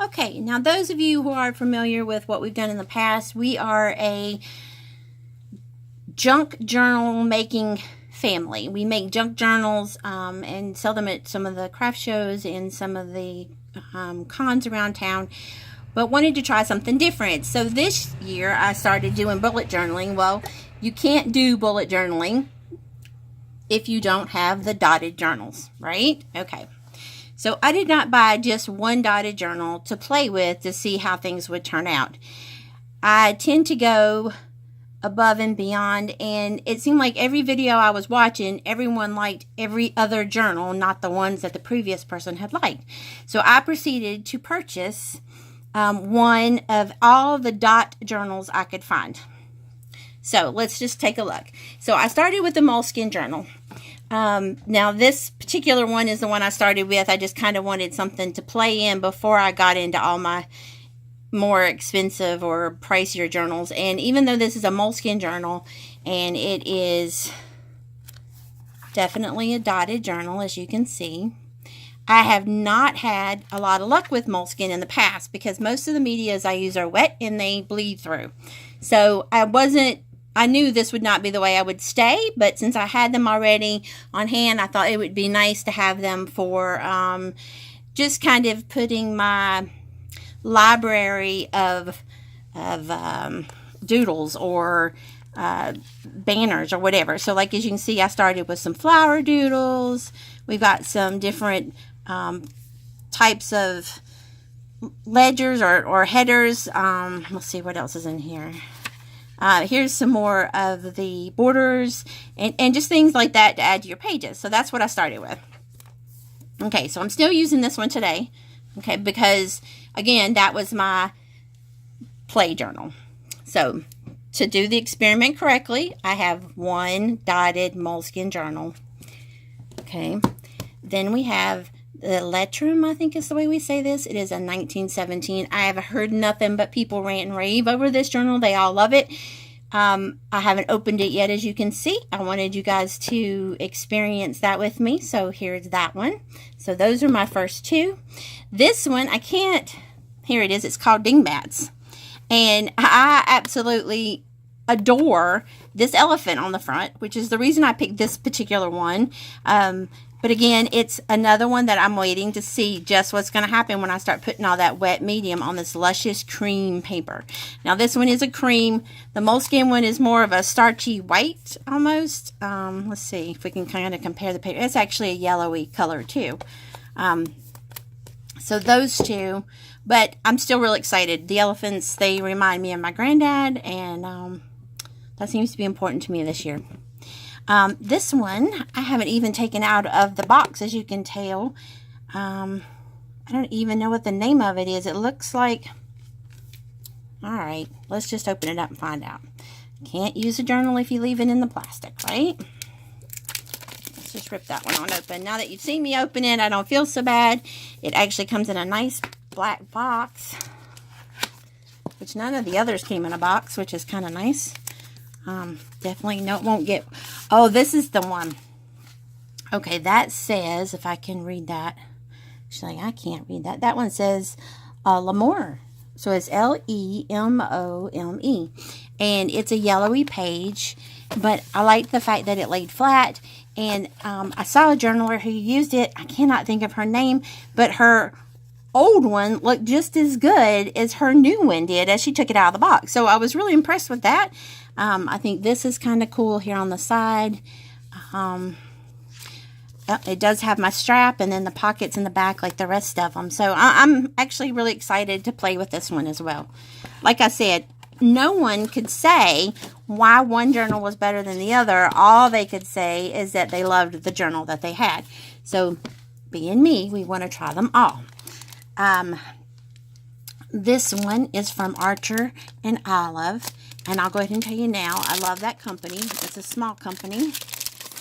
Okay, now those of you who are familiar with what we've done in the past, we are a junk journal making family. We make junk journals and sell them at some of the craft shows and some of the cons around town, but wanted to try something different. So this year I started doing bullet journaling. Well, you can't do bullet journaling if you don't have the dotted journals, right? Okay. So I did not buy just one dotted journal to play with to see how things would turn out. I tend to go above and beyond, and it seemed like every video I was watching, everyone liked every other journal, not the ones that the previous person had liked. So I proceeded to purchase one of all the dot journals I could find. So let's just take a look. So I started with the Moleskine journal. Now this particular one is the one I started with. I just kind of wanted something to play in before I got into all my more expensive or pricier journals. And even though this is a Moleskine journal and it is definitely a dotted journal, as you can see, I have not had a lot of luck with Moleskine in the past because most of the medias I use are wet and they bleed through. So I knew this would not be the way I would stay, but since I had them already on hand, I thought it would be nice to have them for just kind of putting my library of doodles or banners or whatever. So like as you can see, I started with some flower doodles. We've got some different types of ledgers or headers. Let's see what else is in here. Here's some more of the borders and just things like that to add to your pages. So that's what I started with. Okay, so I'm still using this one today. Okay, because again, that was my play journal. So to do the experiment correctly, I have one dotted Moleskine journal. Okay, then we have the Lettrum, I think is the way we say this. It is a 1917. I have heard nothing but people rant and rave over this journal. They all love it. I haven't opened it yet, as you can see. I wanted you guys to experience that with me. So here's that one. So those are my first two. This one, here it is. It's called Dingbats. And I absolutely adore this elephant on the front, which is the reason I picked this particular one. But again, it's another one that I'm waiting to see just what's going to happen when I start putting all that wet medium on this luscious cream paper. Now this one is a cream. The Moleskine one is more of a starchy white almost. Let's see if we can kind of compare the paper. It's actually a yellowy color too. So those two, but I'm still really excited. The elephants, they remind me of my granddad, and that seems to be important to me this year. This one, I haven't even taken out of the box, as you can tell. I don't even know what the name of it is. It looks like, all right, let's just open it up and find out. Can't use a journal if you leave it in the plastic, right? Let's just rip that one on open. Now that you've seen me open it, I don't feel so bad. It actually comes in a nice black box, which none of the others came in a box, which is kind of nice. Definitely no, it won't get, oh, this is the one. Okay, that says, if I can read that, actually, I can't read that. That one says, L'Amour. So it's Lemome, and it's a yellowy page, but I like the fact that it laid flat, and I saw a journaler who used it. I cannot think of her name, but her old one looked just as good as her new one did as she took it out of the box. So I was really impressed with that. I think this is kind of cool here on the side. It does have my strap and then the pockets in the back like the rest of them. So I'm actually really excited to play with this one as well. Like I said, no one could say why one journal was better than the other. All they could say is that they loved the journal that they had. So being me, we want to try them all. This one is from Archer and Olive. And I'll go ahead and tell you now, I love that company. It's a small company.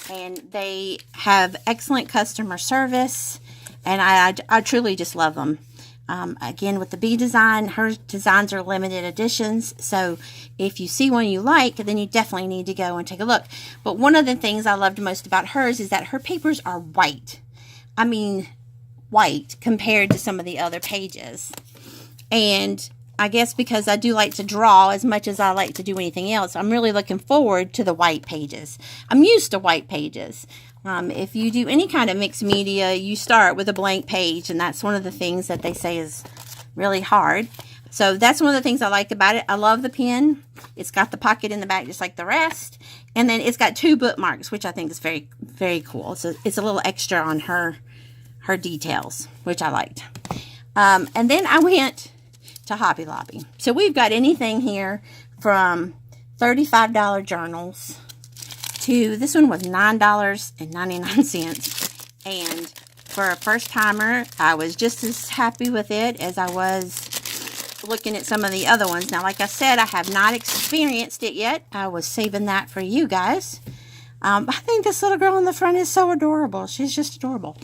And they have excellent customer service. And I truly just love them. Again, with the bee design, her designs are limited editions. So if you see one you like, then you definitely need to go and take a look. But one of the things I loved most about hers is that her papers are white. I mean, white compared to some of the other pages. And I guess because I do like to draw as much as I like to do anything else, I'm really looking forward to the white pages. I'm used to white pages. If you do any kind of mixed media, you start with a blank page, and that's one of the things that they say is really hard. So that's one of the things I like about it. I love the pen. It's got the pocket in the back just like the rest. And then it's got 2 bookmarks, which I think is very, very cool. So it's a little extra on her details, which I liked. And then I went to Hobby Lobby. So we've got anything here from $35 journals to, this one was $9.99. And for a first timer, I was just as happy with it as I was looking at some of the other ones. Now, like I said, I have not experienced it yet. I was saving that for you guys. I think this little girl in the front is so adorable. She's just adorable.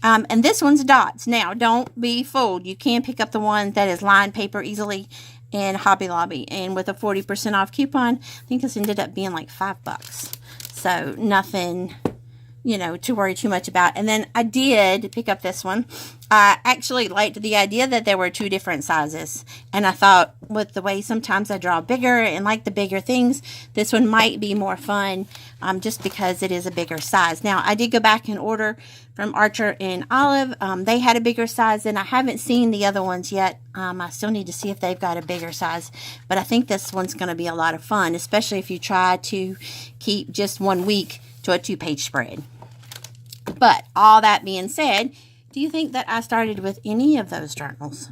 And this one's dots. Now, don't be fooled. You can pick up the one that is lined paper easily in Hobby Lobby. And with a 40% off coupon, I think this ended up being like $5. So nothing, you know, to worry too much about. And then I did pick up this one. I actually liked the idea that there were 2 different sizes. And I thought with the way sometimes I draw bigger and like the bigger things, this one might be more fun just because it is a bigger size. Now, I did go back and order from Archer and Olive. They had a bigger size, and I haven't seen the other ones yet. I still need to see if they've got a bigger size. But I think this one's going to be a lot of fun, especially if you try to keep just 1 week to a 2-page spread. But all that being said, do you think that I started with any of those journals?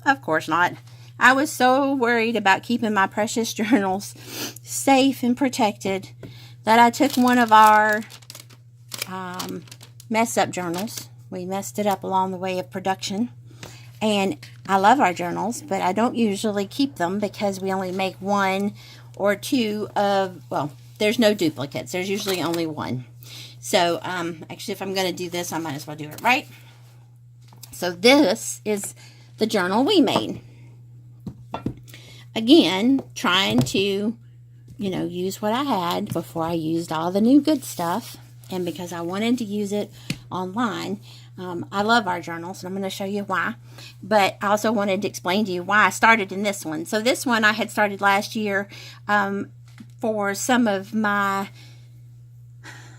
Of course not. I was so worried about keeping my precious journals safe and protected that I took one of our mess-up journals. We messed it up along the way of production. And I love our journals, but I don't usually keep them because we only make 1 or 2 of, well, there's no duplicates. There's usually only 1. So, actually, if I'm going to do this, I might as well do it right. So, this is the journal we made. Again, trying to, you know, use what I had before I used all the new good stuff. And because I wanted to use it online, I love our journals, and I'm going to show you why. But I also wanted to explain to you why I started in this one. So, this one I had started last year for some of my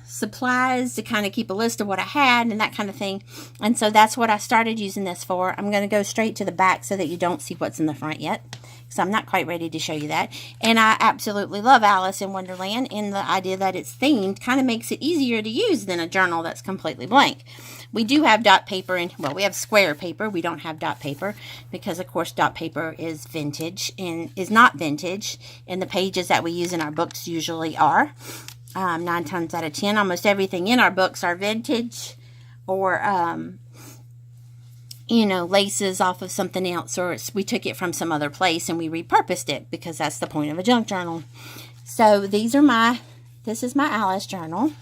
supplies to kind of keep a list of what I had and that kind of thing. And so that's what I started using this for. I'm going to go straight to the back so that you don't see what's in the front yet, because I'm not quite ready to show you that. And I absolutely love Alice in Wonderland, and the idea that it's themed kind of makes it easier to use than a journal that's completely blank. We do have dot paper, and well, we have square paper. We don't have dot paper because, of course, dot paper is vintage and is not vintage, and the pages that we use in our books usually are. 9 times out of 10, almost everything in our books are vintage or, you know, laces off of something else, or we took it from some other place and we repurposed it, because that's the point of a junk journal. So this is my Alice journal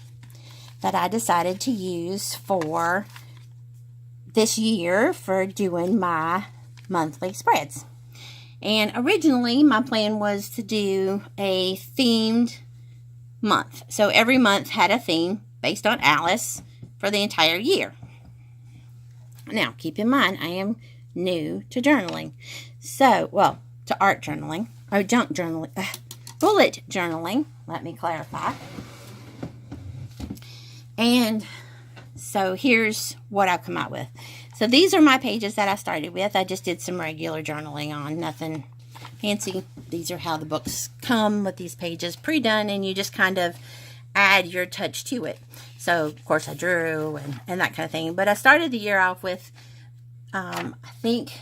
that I decided to use for this year for doing my monthly spreads. And originally my plan was to do a themed month. So every month had a theme based on Alice for the entire year. Now, keep in mind, I am new to journaling. So, well, to art journaling, or junk journaling, bullet journaling, let me clarify. And so here's what I've come out with. So these are my pages that I started with. I just did some regular journaling on, nothing fancy. These are how the books come with these pages pre-done, and you just kind of add your touch to it. So, of course, I drew and that kind of thing. But I started the year off with, I think,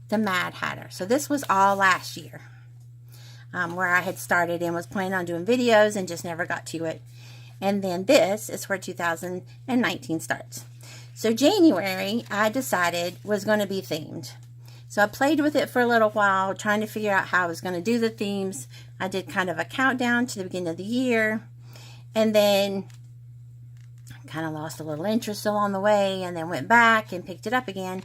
the Mad Hatter. So this was all last year, where I had started and was planning on doing videos and just never got to it. And then this is where 2019 starts. So January, I decided was going to be themed. So I played with it for a little while, trying to figure out how I was going to do the themes. I did kind of a countdown to the beginning of the year. And then kind of lost a little interest along the way, and then went back and picked it up again.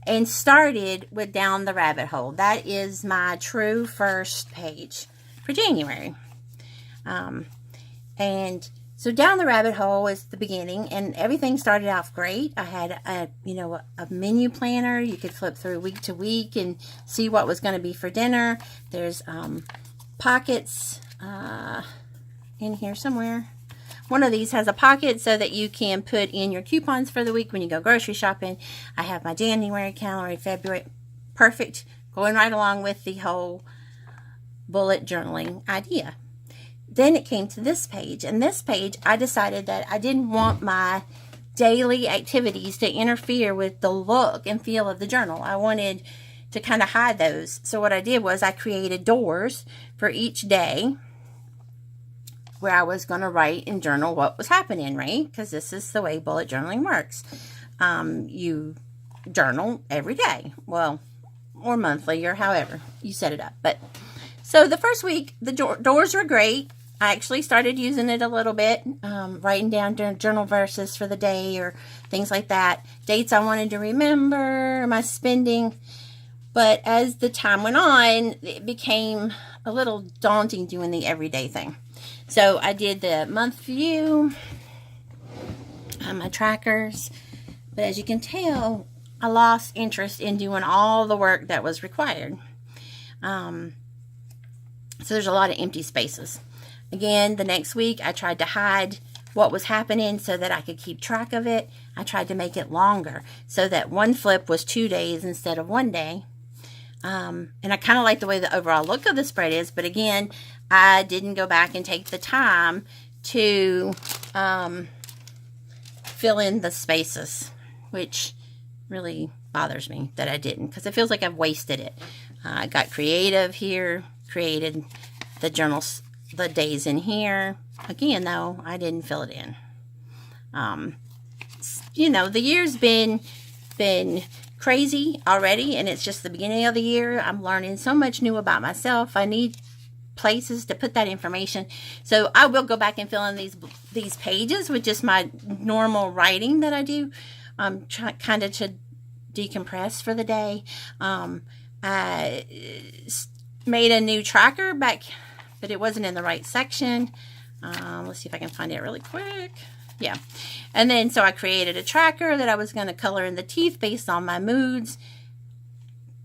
And started with Down the Rabbit Hole. That is my true first page for January. And So down the rabbit hole is the beginning, and everything started off great. I had a menu planner. You could flip through week to week and see what was going to be for dinner. There's pockets in here somewhere. One of these has a pocket so that you can put in your coupons for the week when you go grocery shopping. I have my January calendar, February. Perfect. Going right along with the whole bullet journaling idea. Then it came to this page, and this page I decided that I didn't want my daily activities to interfere with the look and feel of the journal. I wanted to kind of hide those. So what I did was I created doors for each day where I was going to write and journal what was happening, right? Because this is the way bullet journaling works. You journal every day, well, or monthly, or however you set it up. But so the first week, the doors were great. I actually started using it a little bit, writing down journal verses for the day or things like that. Dates I wanted to remember, my spending. But as the time went on, it became a little daunting doing the everyday thing. So I did the month view, my trackers. But as you can tell, I lost interest in doing all the work that was required. So there's a lot of empty spaces. Again, the next week, I tried to hide what was happening so that I could keep track of it. I tried to make it longer so that one flip was 2 days instead of 1 day. And I kind of like the way the overall look of the spread is, but again, I didn't go back and take the time to fill in the spaces, which really bothers me that I didn't, because it feels like I've wasted it. I got creative here, created the journals, the days in here. Again, though, I didn't fill it in. The year's been crazy already, and it's just the beginning of the year. I'm learning so much new about myself. I need places to put that information. So I will go back and fill in these pages with just my normal writing that I do, kind of to decompress for the day. I made a new tracker back, but it wasn't in the right section. Let's see if I can find it really quick. Yeah. And then, so I created a tracker that I was going to color in the teeth based on my moods.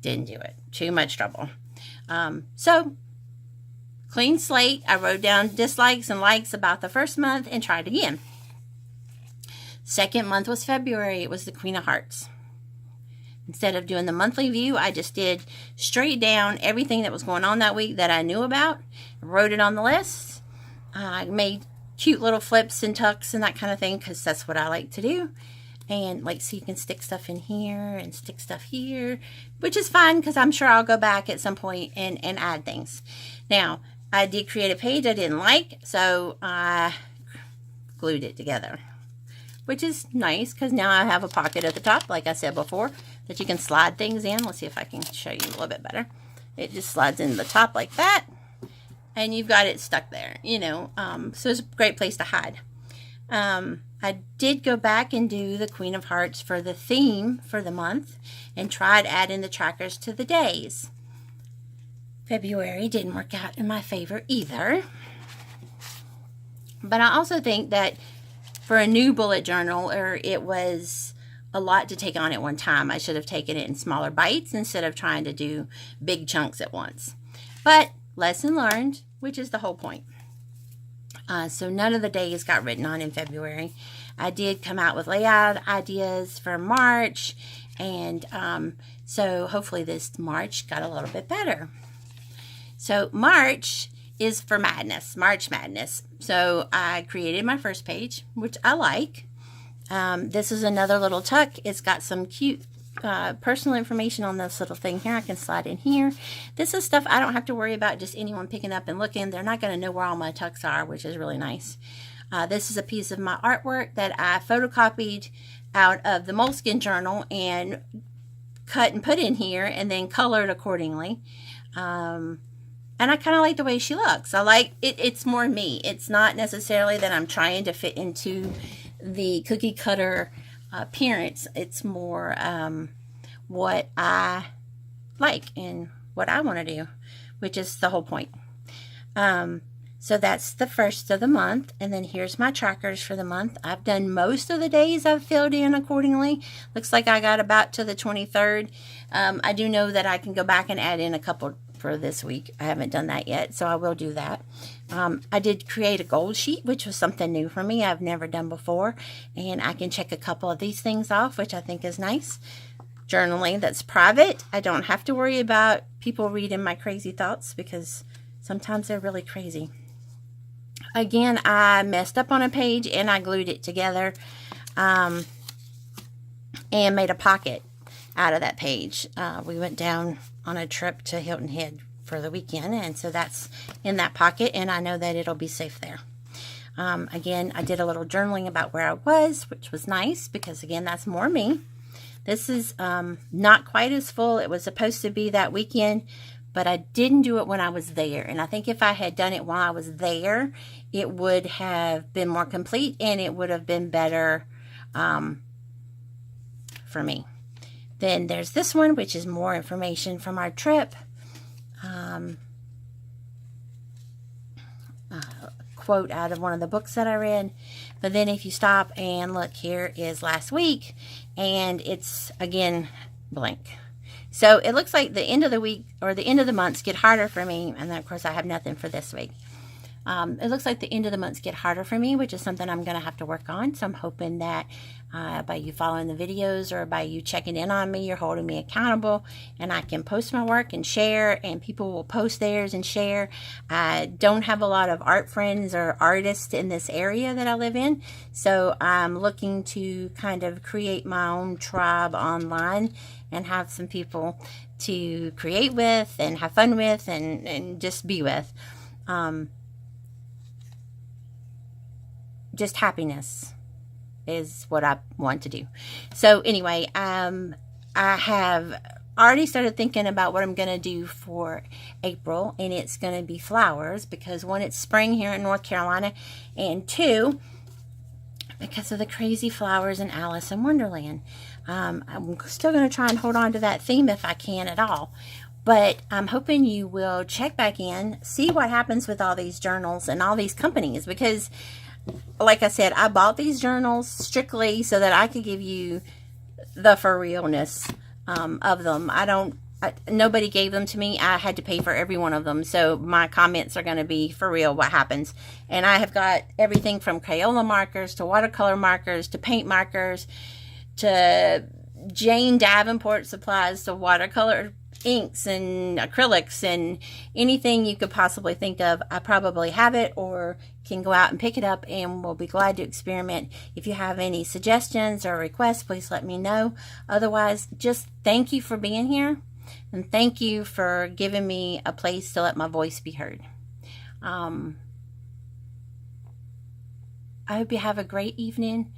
Didn't do it. Too much trouble. So, clean slate. I wrote down dislikes and likes about the first month and tried again. Second month was February. It was the Queen of Hearts. Instead of doing the monthly view, I just did straight down everything that was going on that week that I knew about. I wrote it on the list. I made cute little flips and tucks and that kind of thing, because that's what I like to do. And so you can stick stuff in here and stick stuff here, which is fine because I'm sure I'll go back at some point and add things. Now, I did create a page I didn't like, so I glued it together, which is nice because now I have a pocket at the top, like I said before, that you can slide things in. Let's see if I can show you a little bit better. It just slides in the top like that, and you've got it stuck there, so it's a great place to hide. I did go back and do the Queen of Hearts for the theme for the month and tried adding the trackers to the days. February didn't work out in my favor either. But I also think that for a new bullet journal, it was a lot to take on at one time. I should have taken it in smaller bites instead of trying to do big chunks at once. But lesson learned, which is the whole point. So none of the days got written on in February. I did come out with layout ideas for March, and so hopefully this March got a little bit better. So March is for Madness, March Madness. So I created my first page, which I like. This is another little tuck. It's got some cute personal information on this little thing here. I can slide in here. This is stuff I don't have to worry about just anyone picking up and looking. They're not going to know where all my tucks are, which is really nice. This is a piece of my artwork that I photocopied out of the Moleskine journal and cut and put in here and then colored accordingly. And I kind of like the way she looks. I like it. It's more me. It's not necessarily that I'm trying to fit into the cookie cutter appearance. It's more what I like and what I want to do, which is the whole point. So that's the first of the month. And then here's my trackers for the month. I've done most of the days. I've filled in accordingly. Looks like I got about to the 23rd. I do know that I can go back and add in a couple for this week. I haven't done that yet, so I will do that. I did create a goal sheet, which was something new for me. I've never done before. And I can check a couple of these things off, which I think is nice. Journaling that's private. I don't have to worry about people reading my crazy thoughts because sometimes they're really crazy. Again, I messed up on a page and I glued it together and made a pocket out of that page. We went down on a trip to Hilton Head for the weekend, and so that's in that pocket, and I know that it'll be safe there. Again, I did a little journaling about where I was, which was nice because, again, that's more me. This is not quite as full. It was supposed to be that weekend, but I didn't do it when I was there. And I think if I had done it while I was there, it would have been more complete and it would have been better for me. Then there's this one, which is more information from our trip. Quote out of one of the books that I read. But then if you stop and look, here is last week, and it's again blank. So it looks like the end of the week or the end of the months get harder for me, and then of course I have nothing for this week. It looks like the end of the months get harder for me, which is something I'm going to have to work on. So I'm hoping that by you following the videos or by you checking in on me, you're holding me accountable and I can post my work and share, and people will post theirs and share. I don't have a lot of art friends or artists in this area that I live in. So I'm looking to kind of create my own tribe online and have some people to create with and have fun with and just be with. Just happiness is what I want to do. So anyway, I have already started thinking about what I'm going to do for April, and it's going to be flowers because one, it's spring here in North Carolina, and two, because of the crazy flowers in Alice in Wonderland. I'm still going to try and hold on to that theme if I can at all. But I'm hoping you will check back in, see what happens with all these journals and all these companies, because like I said, I bought these journals strictly so that I could give you the for realness of them. Nobody gave them to me. I had to pay for every one of them. So my comments are going to be for real what happens. And I have got everything from Crayola markers to watercolor markers to paint markers to Jane Davenport supplies to watercolor inks and acrylics and anything you could possibly think of. I probably have it or can go out and pick it up, and we'll be glad to experiment. If you have any suggestions or requests, please let me know. Otherwise, just thank you for being here, and thank you for giving me a place to let my voice be heard. I hope you have a great evening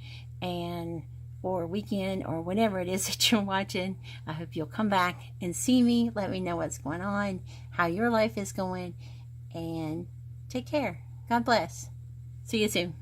or weekend or whenever it is that you're watching. I hope you'll come back and see me. Let me know what's going on, how your life is going, and take care. God bless. See you soon.